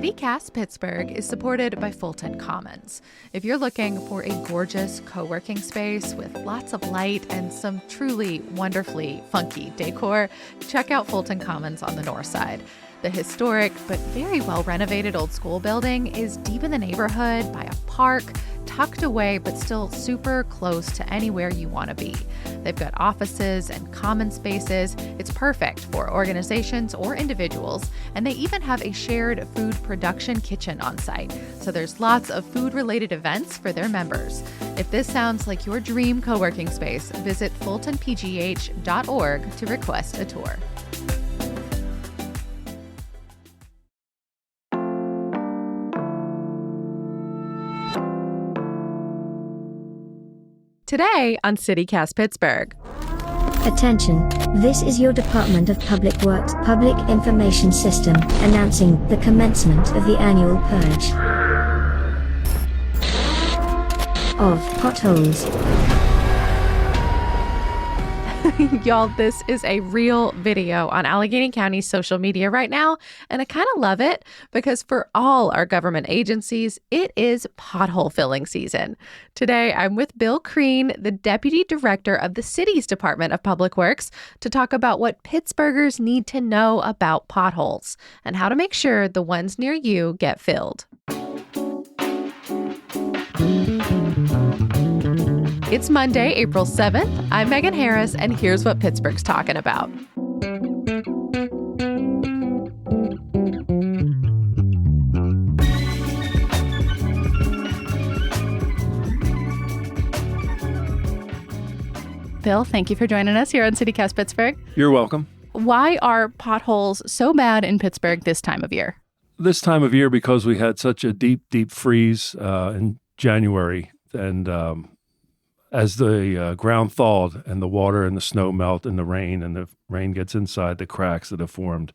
CityCast Pittsburgh is supported by Fulton Commons. If you're looking for a gorgeous co-working space with lots of light and some truly wonderfully funky decor, check out Fulton Commons on the north side. The historic but very well renovated old school building is deep in the neighborhood by a park, tucked away but still super close to anywhere you want to be. They've got offices and common spaces. It's perfect for organizations or individuals, and they even have a shared food production kitchen on site. So there's lots of food-related events for their members. If this sounds like your dream co-working space, visit fultonpgh.org to request a tour. Today on CityCast Pittsburgh. Attention, this is your Department of Public Works Public Information System announcing the commencement of the annual purge of potholes. Y'all, this is a real video on Allegheny County's social media right now, and I kind of love it because for all our government agencies, it is pothole filling season. Today, I'm with Bill Crean, the Deputy Director of the city's Department of Public Works, to talk about what Pittsburghers need to know about potholes and how to make sure the ones near you get filled. It's Monday, April 7th. I'm Megan Harris, and here's what Pittsburgh's talking about. Bill, thank you for joining us here on CityCast Pittsburgh. You're welcome. Why are potholes so bad in Pittsburgh this time of year? This time of year because we had such a deep freeze in January, and as the ground thawed and the water and the snow melt and the rain gets inside the cracks that have formed,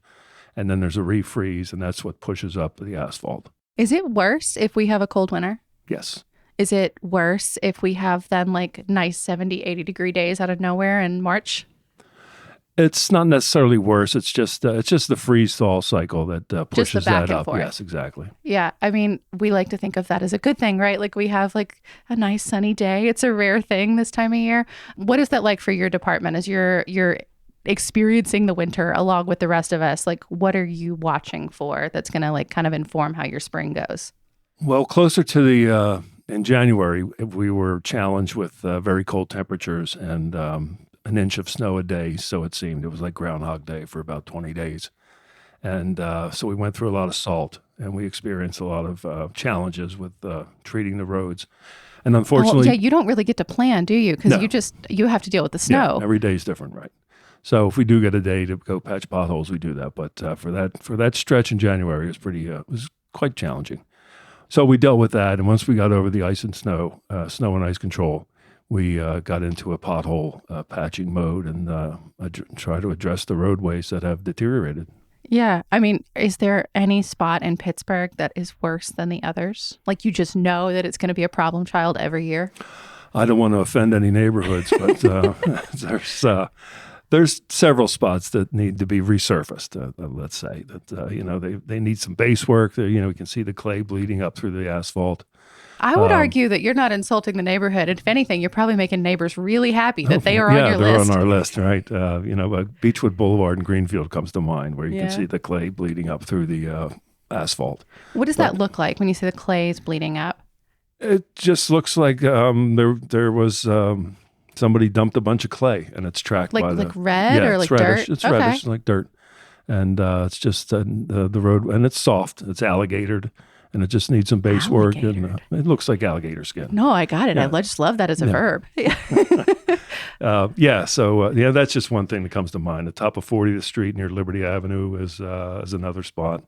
and then there's a refreeze, and that's what pushes up the asphalt. Is it worse if we have a cold winter? Yes. Is it worse if we have then like nice 70, 80 degree days out of nowhere in March? It's not necessarily worse. It's just the freeze-thaw cycle that pushes that up. Forth. Yes, exactly. Yeah. I mean, we like to think of that as a good thing, right? Like we have like a nice sunny day. It's a rare thing this time of year. What is that like for your department as you're experiencing the winter along with the rest of us? Like what are you watching for that's going to like kind of inform how your spring goes? Well, closer to the in January, we were challenged with very cold temperatures and an inch of snow a day, so it seemed. It was like Groundhog Day for about 20 days. And so we went through a lot of salt, and we experienced a lot of challenges with treating the roads. And unfortunately... yeah, you don't really get to plan, do you? Because you have to deal with the snow. Yeah, every day is different, right? So if we do get a day to go patch potholes, we do that. But for that stretch in January, it was quite challenging. So we dealt with that, and once we got over the ice and snow and ice control, we got into a pothole patching mode and try to address the roadways that have deteriorated. Yeah. I mean, is there any spot in Pittsburgh that is worse than the others? Like you just know that it's going to be a problem child every year? I don't want to offend any neighborhoods, but there's several spots that need to be resurfaced, let's say. That they need some base work. We can see the clay bleeding up through the asphalt. I would argue that you're not insulting the neighborhood. If anything, you're probably making neighbors really happy that they are on your list. Yeah, they're on our list, right? Beechwood Boulevard in Greenfield comes to mind, where you can see the clay bleeding up through the asphalt. What does that look like when you see the clay is bleeding up? It just looks like there was somebody dumped a bunch of clay, and it's tracked by like red or like reddish. dirt. It's reddish, like dirt, and it's just the road, and it's soft. It's alligatored. And it just needs some base work, and it looks like alligator skin. No, I got it. Yeah. I just love that as a verb. So that's just one thing that comes to mind. The top of 40th Street near Liberty Avenue is another spot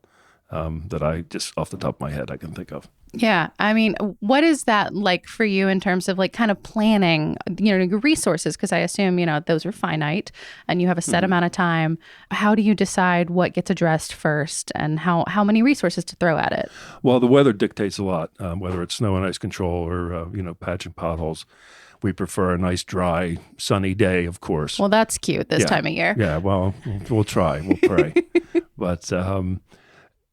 that I just off the top of my head I can think of. Yeah. I mean, what is that like for you in terms of like kind of planning, your resources? Because I assume, those are finite and you have a set amount of time. How do you decide what gets addressed first and how many resources to throw at it? Well, the weather dictates a lot, whether it's snow and ice control or, patching potholes. We prefer a nice, dry, sunny day, of course. Well, that's cute this time of year. Yeah, well, we'll try. We'll pray. But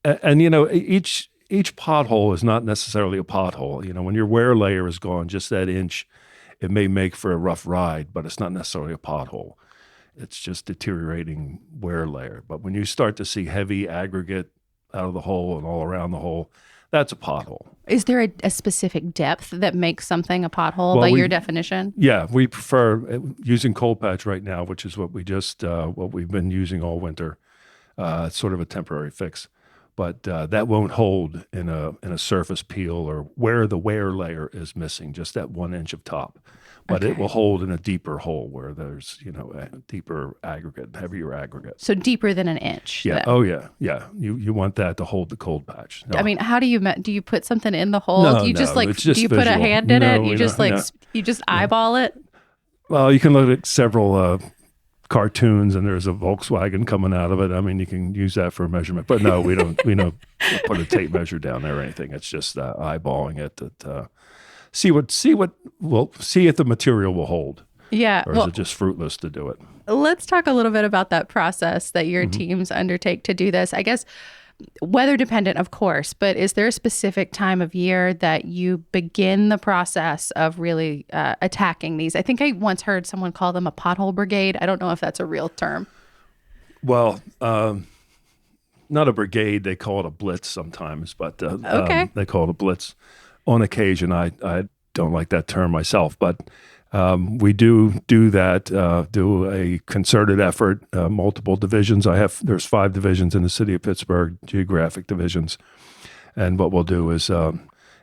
And each pothole is not necessarily a pothole. When your wear layer is gone just that inch, it may make for a rough ride, but it's not necessarily a pothole. It's just deteriorating wear layer. But when you start to see heavy aggregate out of the hole and all around the hole, that's a pothole. Is there a specific depth that makes something a pothole by your definition? Yeah, we prefer using cold patch right now, which is what we've been using all winter. It's sort of a temporary fix, but that won't hold in a surface peel or where the wear layer is missing, just that 1 inch of top. But It will hold in a deeper hole where there's a deeper aggregate, heavier aggregate. So deeper than an inch. Yeah. Then. Oh yeah. Yeah. You want that to hold the cold patch. No. I mean, how do you put something in the hole? No, do you just do you put a hand in it? You just eyeball it? Well, you can look at several cartoons and there's a Volkswagen coming out of it. I mean, you can use that for a measurement, but no, we don't put a tape measure down there or anything. It's just eyeballing it see if the material will hold. Yeah. Or is it just fruitless to do it? Let's talk a little bit about that process that your teams undertake to do this. I guess weather dependent, of course, but is there a specific time of year that you begin the process of really attacking these? I think I once heard someone call them a pothole brigade. I don't know if that's a real term. Well, not a brigade. They call it a blitz sometimes, but they call it a blitz. On occasion, I don't like that term myself, but we do that, do a concerted effort, multiple divisions. There's 5 divisions in the city of Pittsburgh, geographic divisions. And what we'll do is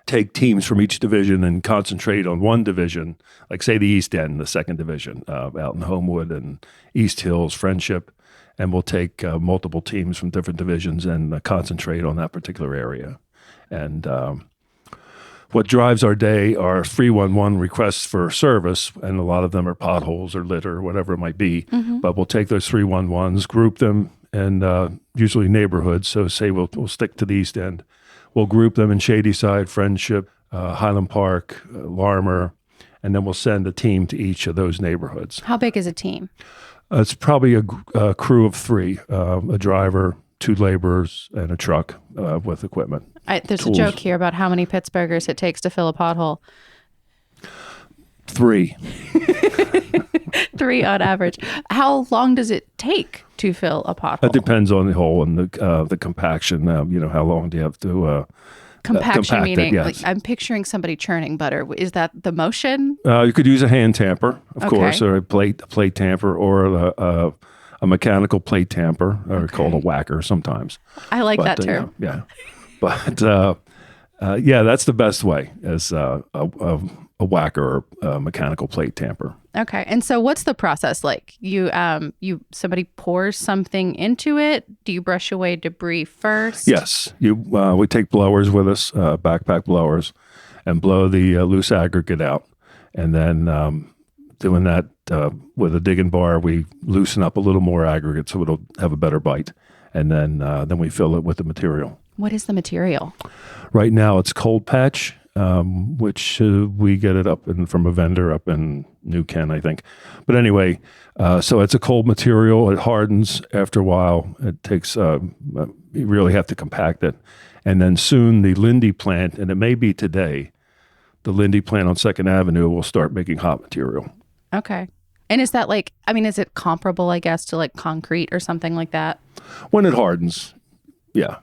take teams from each division and concentrate on one division, like say the East End, the 2nd division, out in Homewood and East Hills, Friendship. And we'll take multiple teams from different divisions and concentrate on that particular area. And what drives our day are 311 requests for service, and a lot of them are potholes or litter or whatever it might be. Mm-hmm. But we'll take those 311s, group them, and usually neighborhoods. So say we'll stick to the East End. We'll group them in Shadyside, Friendship, Highland Park, Larmer, and then we'll send a team to each of those neighborhoods. How big is a team? It's probably a crew of 3, a driver, 2 laborers, and a truck with equipment. There's tools. A joke here about how many Pittsburghers it takes to fill a pothole. 3. 3 on average. How long does it take to fill a pothole? It depends on the hole and the compaction. How long do you have to compaction meaning? Yes. Like, I'm picturing somebody churning butter. Is that the motion? You could use a hand tamper, of course, or a plate tamper, or a mechanical plate tamper, or called a whacker sometimes. I like that term. Yeah. But that's the best way, is a whacker or a mechanical plate tamper. Okay. And so what's the process like? Somebody pours something into it. Do you brush away debris first? Yes. We take blowers with us, backpack blowers, and blow the loose aggregate out. And then doing that with a digging bar, we loosen up a little more aggregate so it'll have a better bite. And then we fill it with the material. What is the material? Right now it's cold patch, which we get it from a vendor up in New Kent, I think. But anyway, so it's a cold material. It hardens after a while. It takes, you really have to compact it. And then soon the Lindy plant, and it may be today, the Lindy plant on 2nd Avenue will start making hot material. Okay. And is that is it comparable, I guess, to like concrete or something like that? When it hardens, yeah.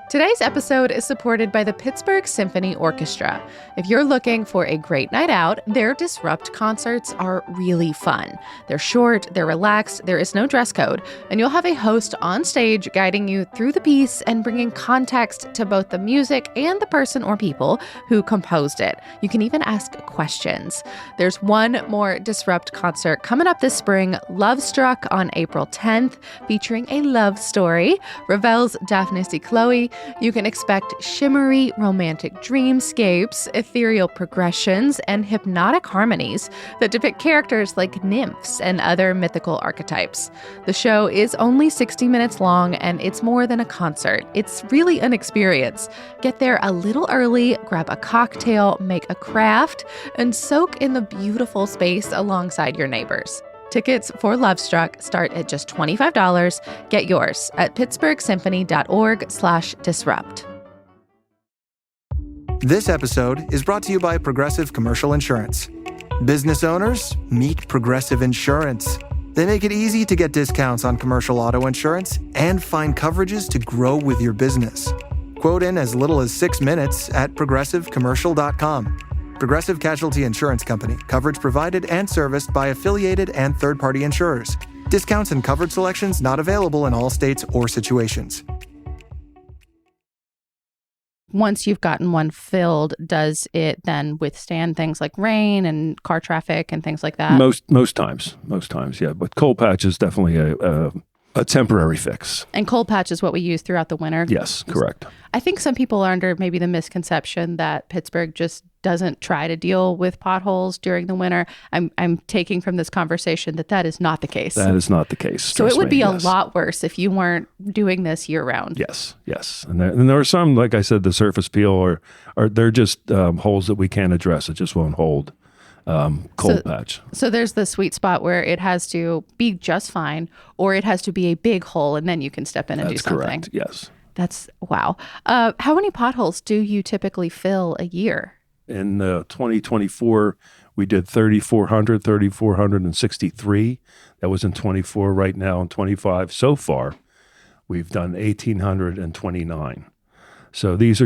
Today's episode is supported by the Pittsburgh Symphony Orchestra. If you're looking for a great night out, their Disrupt concerts are really fun. They're short, they're relaxed, there is no dress code, and you'll have a host on stage guiding you through the piece and bringing context to both the music and the person or people who composed it. You can even ask questions. There's one more Disrupt concert coming up this spring, Love Struck on April 10th, featuring a love story. Ravel's Daphne C. Chloe You can expect shimmery, romantic dreamscapes, ethereal progressions, and hypnotic harmonies that depict characters like nymphs and other mythical archetypes. The show is only 60 minutes long, and it's more than a concert. It's really an experience. Get there a little early, grab a cocktail, make a craft, and soak in the beautiful space alongside your neighbors. Tickets for Lovestruck start at just $25. Get yours at pittsburghsymphony.org/disrupt. This episode is brought to you by Progressive Commercial Insurance. Business owners, meet Progressive Insurance. They make it easy to get discounts on commercial auto insurance and find coverages to grow with your business. Quote in as little as 6 minutes at progressivecommercial.com. Progressive Casualty Insurance Company. Coverage provided and serviced by affiliated and third-party insurers. Discounts and coverage selections not available in all states or situations. Once you've gotten one filled, does it then withstand things like rain and car traffic and things like that? Most times, yeah. But cold patch is definitely a temporary fix. And cold patch is what we use throughout the winter? Yes, correct. I think some people are under maybe the misconception that Pittsburgh just doesn't try to deal with potholes during the winter. I'm taking from this conversation that is not the case. That is not the case. So it would be a lot worse if you weren't doing this year round. Yes. And there are some, like I said, the surface peel or they're just holes that we can't address. It just won't hold. Cold patch. So there's the sweet spot where it has to be just fine, or it has to be a big hole, and then you can step in and do something. That's correct. Yes. That's wow. How many potholes do you typically fill a year? In 2024, we did 3,463. That was in 24. Right now in 25, so far, we've done 1,829. So these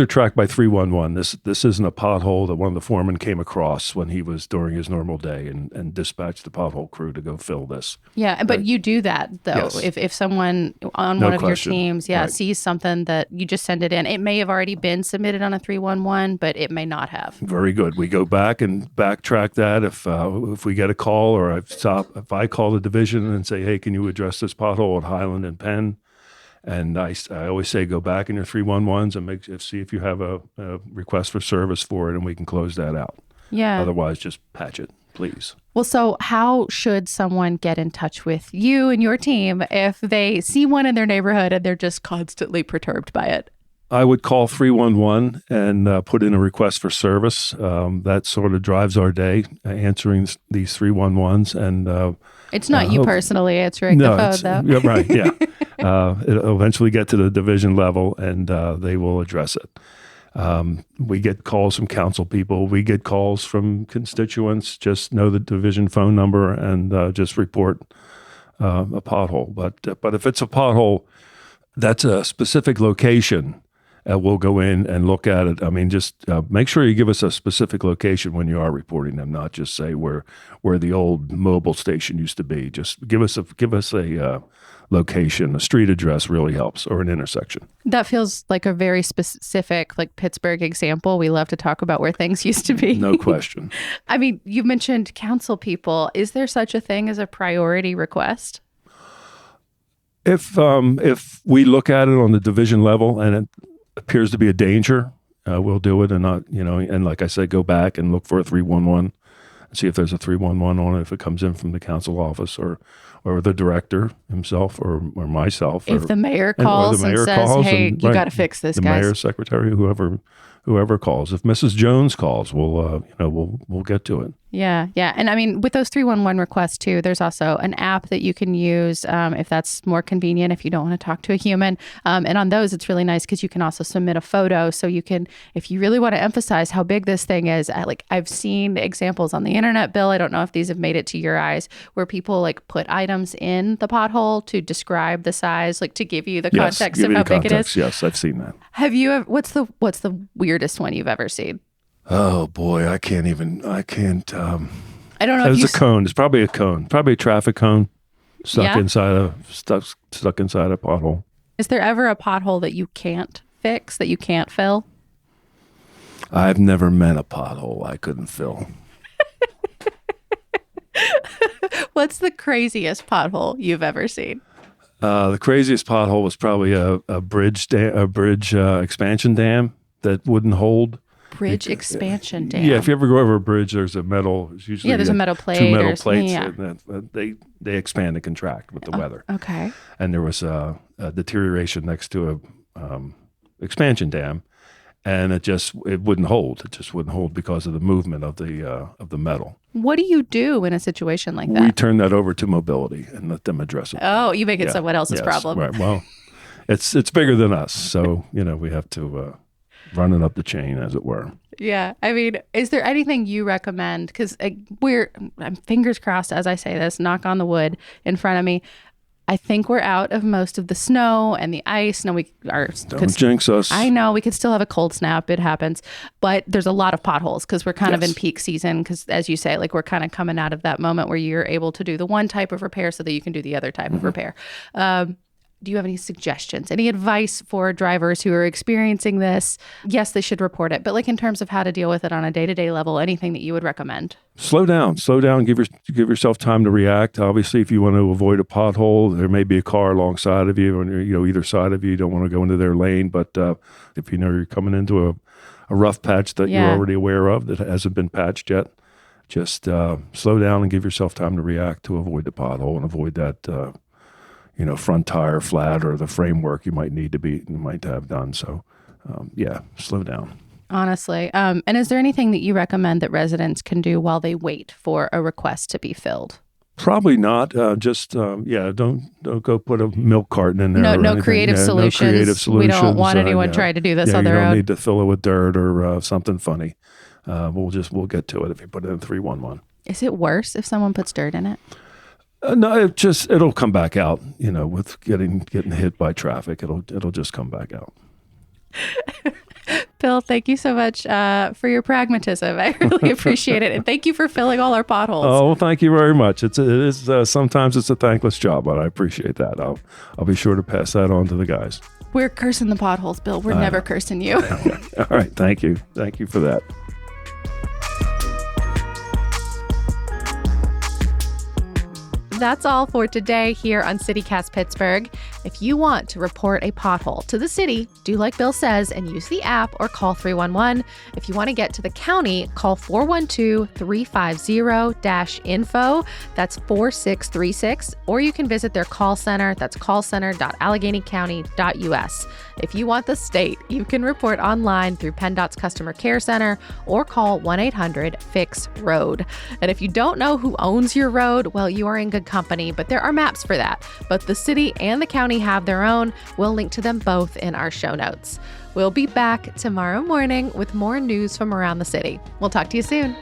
are tracked by 311. This isn't a pothole that one of the foremen came across when he was during his normal day and dispatched the pothole crew to go fill this. Yeah, but you do that though. Yes. If someone on one of your teams, right, sees something, that you just send it in. It may have already been submitted on a 311, but it may not have. Very good. We go back and backtrack that. If we get a call or if I call the division and say, hey, can you address this pothole at Highland and Penn? And I always say, go back in your 311s and see if you have a request for service for it, and we can close that out. Yeah. Otherwise, just patch it, please. Well, so how should someone get in touch with you and your team if they see one in their neighborhood and they're just constantly perturbed by it? I would call 311 and put in a request for service. That sort of drives our day, answering these 311s. And it's not you personally answering the phone, though. Yeah, right, yeah. It'll eventually get to the division level, and they will address it. We get calls from council people. We get calls from constituents. Just know the division phone number and just report a pothole. But if it's a pothole that's a specific location, we'll go in and look at it. I mean, just make sure you give us a specific location when you are reporting them, not just say where the old mobile station used to be. Just give us a location. A street address really helps, or an intersection. That feels like a very specific, like Pittsburgh example. We love to talk about where things used to be. No question. I mean, you mentioned council people. Is there such a thing as a priority request? If we look at it on the division level and it appears to be a danger, we'll do it, and not, and like I said, go back and look for a 311 and see if there's a 311 on it, if it comes in from the council office or the director himself or myself. If the mayor calls and says, hey, you got to fix this, guys. The mayor, secretary, whoever calls. If Mrs. Jones calls, we'll get to it. Yeah. And I mean, with those 311 requests too, there's also an app that you can use if that's more convenient, if you don't want to talk to a human. And on those, it's really nice because you can also submit a photo. So you can, if you really want to emphasize how big this thing is, I've seen examples on the internet, Bill. I don't know if these have made it to your eyes, where people put items in the pothole to describe the size, to give you the context of how big it is. Yes, I've seen that. Have you? What's the weirdest one you've ever seen? Oh boy, I can't. I don't know. It's a cone. It's probably a cone. Probably a traffic cone stuck inside a pothole. Is there ever a pothole that you can't fix, that you can't fill? I've never met a pothole I couldn't fill. What's the craziest pothole you've ever seen? The craziest pothole was probably a bridge expansion dam that wouldn't hold. Bridge expansion dam. Yeah, if you ever go over a bridge, there's a metal. It's usually there's a metal plate. Two metal plates, Yeah. and they expand and contract with the weather. Okay. And there was a deterioration next to a expansion dam, and it wouldn't hold. It just wouldn't hold because of the movement of the metal. What do you do in a situation like that? We turn that over to mobility and let them address it. Oh, you make it someone else's problem. Right. Well, it's bigger than us, so we have to run it up the chain, as it were. Yeah. I mean, is there anything you recommend? Because I'm fingers crossed as I say this, knock on the wood in front of me. I think we're out of most of the snow and the ice. No, Don't jinx us. I know we could still have a cold snap. It happens. But there's a lot of potholes because we're kind of in peak season. Because as you say, like we're kind of coming out of that moment where you're able to do the one type of repair so that you can do the other type of repair. Do you have any suggestions, any advice for drivers who are experiencing this? Yes, they should report it, but like in terms of how to deal with it on a day-to-day level, anything that you would recommend? Slow down, give yourself time to react. Obviously, if you want to avoid a pothole, there may be a car alongside of you, or either side of you. You don't want to go into their lane, but if you're coming into a rough patch that you're already aware of that hasn't been patched yet, just slow down and give yourself time to react to avoid the pothole and avoid that. Front tire flat or the framework you might have done. So, slow down. Honestly. And is there anything that you recommend that residents can do while they wait for a request to be filled? Probably not. Don't go put a milk carton in there. No creative solutions. No creative solutions. We don't want anyone trying to do this on their own. You don't need to fill it with dirt or something funny. We'll get to it if you put it in 311. Is it worse if someone puts dirt in it? No, it'll come back out. With getting hit by traffic, it'll just come back out. Bill, thank you so much for your pragmatism. I really appreciate it, and thank you for filling all our potholes. Oh, well, thank you very much. It is sometimes it's a thankless job, but I appreciate that. I'll be sure to pass that on to the guys. We're cursing the potholes, Bill. We're never cursing you. All right, thank you for that. That's all for today here on CityCast Pittsburgh. If you want to report a pothole to the city, do like Bill says and use the app or call 311. If you want to get to the county, call 412-350-info. That's 4636. Or you can visit their call center. That's callcenter.alleghenycounty.us. If you want the state, you can report online through PennDOT's Customer Care Center or call 1-800-FIX-ROAD. And if you don't know who owns your road, well, you are in good company, but there are maps for that. Both the city and the county have their own. We'll link to them both in our show notes. We'll be back tomorrow morning with more news from around the city. We'll talk to you soon.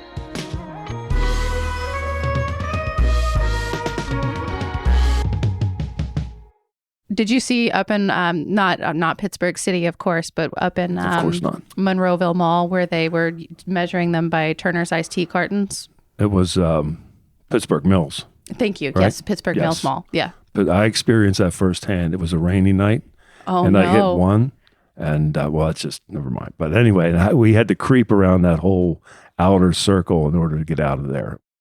Did you see up in not Pittsburgh City, of course, but up in Monroeville Mall where they were measuring them by Turner's iced tea cartons? It was Pittsburgh Mills. Thank you. Right? Yes, Pittsburgh Mills Mall. Yeah. But I experienced that firsthand. It was a rainy night. Oh, and no. I hit one. And, it's just, never mind. But anyway, we had to creep around that whole outer circle in order to get out of there.